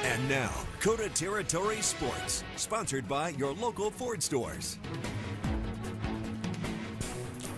And now, Coda Territory Sports, sponsored by your local Ford stores.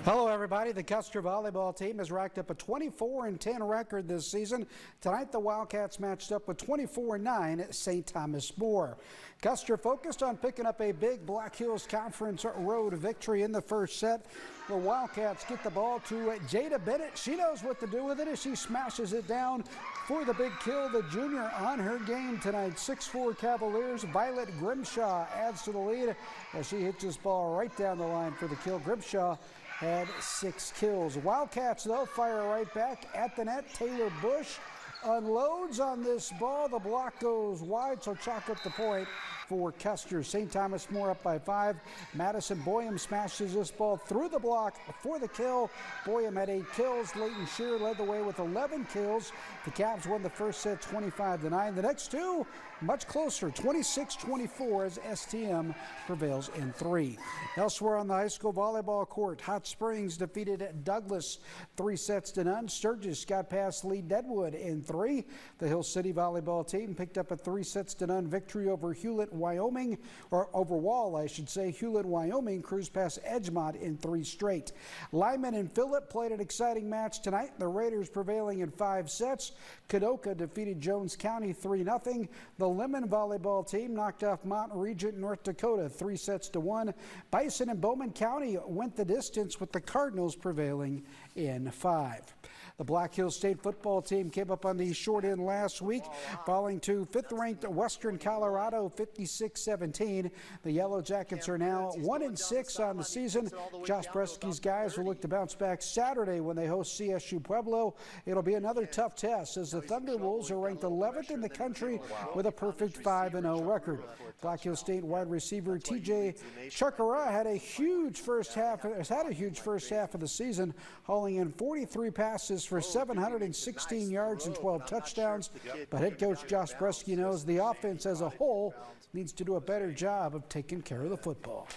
Hello, everybody. The Custer volleyball team has racked up a 24-10 record this season. Tonight, the Wildcats matched up with 24-9 at St. Thomas More. Custer focused on picking up a big Black Hills Conference road victory in the first set. The Wildcats get the ball to Jada Bennett. She knows what to do with it as she smashes it down for the big kill. The junior on her game tonight. 6'4" Cavaliers. Violet Grimshaw adds to the lead as she hits this ball right down the line for the kill. Grimshaw had 6 kills. Wildcats, though, fire right back at the net. Taylor Bush unloads on this ball. The block goes wide, so chalk up the point for Custer. St. Thomas More up by 5. Madison Boyum smashes this ball through the block for the kill. Boyum had 8 kills. Leighton Shear led the way with 11 kills. The Cavs won the first set 25-9. The next two much closer, 26-24 as STM prevails in 3. Elsewhere on the high school volleyball court, Hot Springs defeated Douglas 3-0. Sturgis got past Lee Deadwood in 3. The Hill City volleyball team picked up a 3-0 victory over Hewlett, Wyoming, or over Wall, I should say. Hewlett, Wyoming cruised past Edgemont in 3 straight. Lyman and Phillip played an exciting match tonight. The Raiders prevailing in 5 sets. Kadoka defeated Jones County 3-0. The Lemon volleyball team knocked off Mount Regent, North Dakota 3-1. Bison and Bowman County went the distance with the Cardinals prevailing in 5. The Black Hills State football team came up on the short end last week, falling to 5th-ranked Western Colorado 56-17. The Yellow Jackets are now 1-6 on the season. Josh Bresky's guys will look to bounce back Saturday when they host CSU Pueblo. It'll be another tough test as the Thunderwolves are ranked 11th in the country with a perfect 5-0 record. Black Hills State wide receiver TJ Chakara had a huge first half of the season, hauling in 43 passes for 716 yards and 12 touchdowns. But head coach Josh Bresky knows the offense as a whole needs to do a better job of taking care of the football.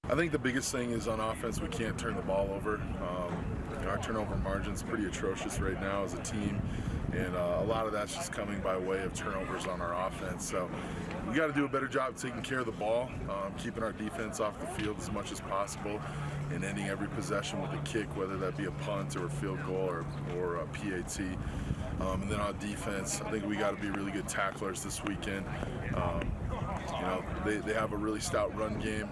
I think the biggest thing is on offense, we can't turn the ball over. Our turnover margin's pretty atrocious right now as a team, and a lot of that's just coming by way of turnovers on our offense. So we got to do a better job taking care of the ball, keeping our defense off the field as much as possible, and ending every possession with a kick, whether that be a punt or a field goal or a PAT. And then on defense, I think we got to be really good tacklers this weekend. They have a really stout run game.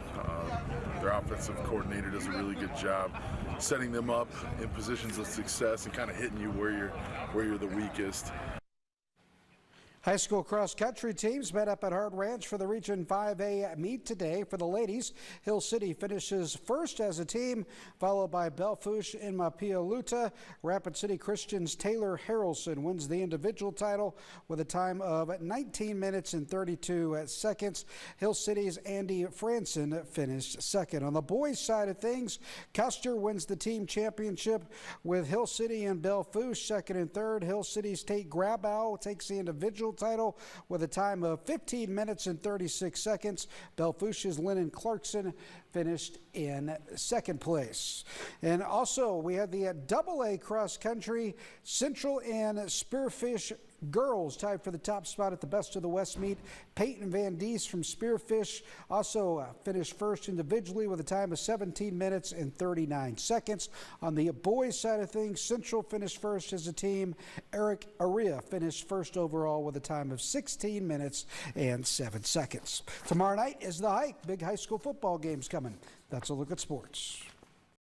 Their offensive coordinator does a really good job setting them up in positions of success and kind of hitting you where you're the weakest. High school cross-country teams met up at Hart Ranch for the Region 5A meet today. For the ladies, Hill City finishes first as a team, followed by Belfouche and Mapialuta. Rapid City Christian's Taylor Harrelson wins the individual title with a time of 19 minutes and 32 seconds. Hill City's Andy Franson finished second. On the boys' side of things, Custer wins the team championship with Hill City and Belfouche second and third. Hill City's Tate Grabow takes the individual title with a time of 15 minutes and 36 seconds. Belfouche's Lennon Clarkson finished in second place. And also we had the AA cross country. Central and Spearfish girls tied for the top spot at the Best of the West meet. Peyton Van Dies from Spearfish also finished first individually with a time of 17 minutes and 39 seconds. On the boys side of things, Central finished first as a team. Eric Aria finished first overall with a time of 16 minutes and 7 seconds. Tomorrow night is the hike. Big high school football games coming. That's a look at sports.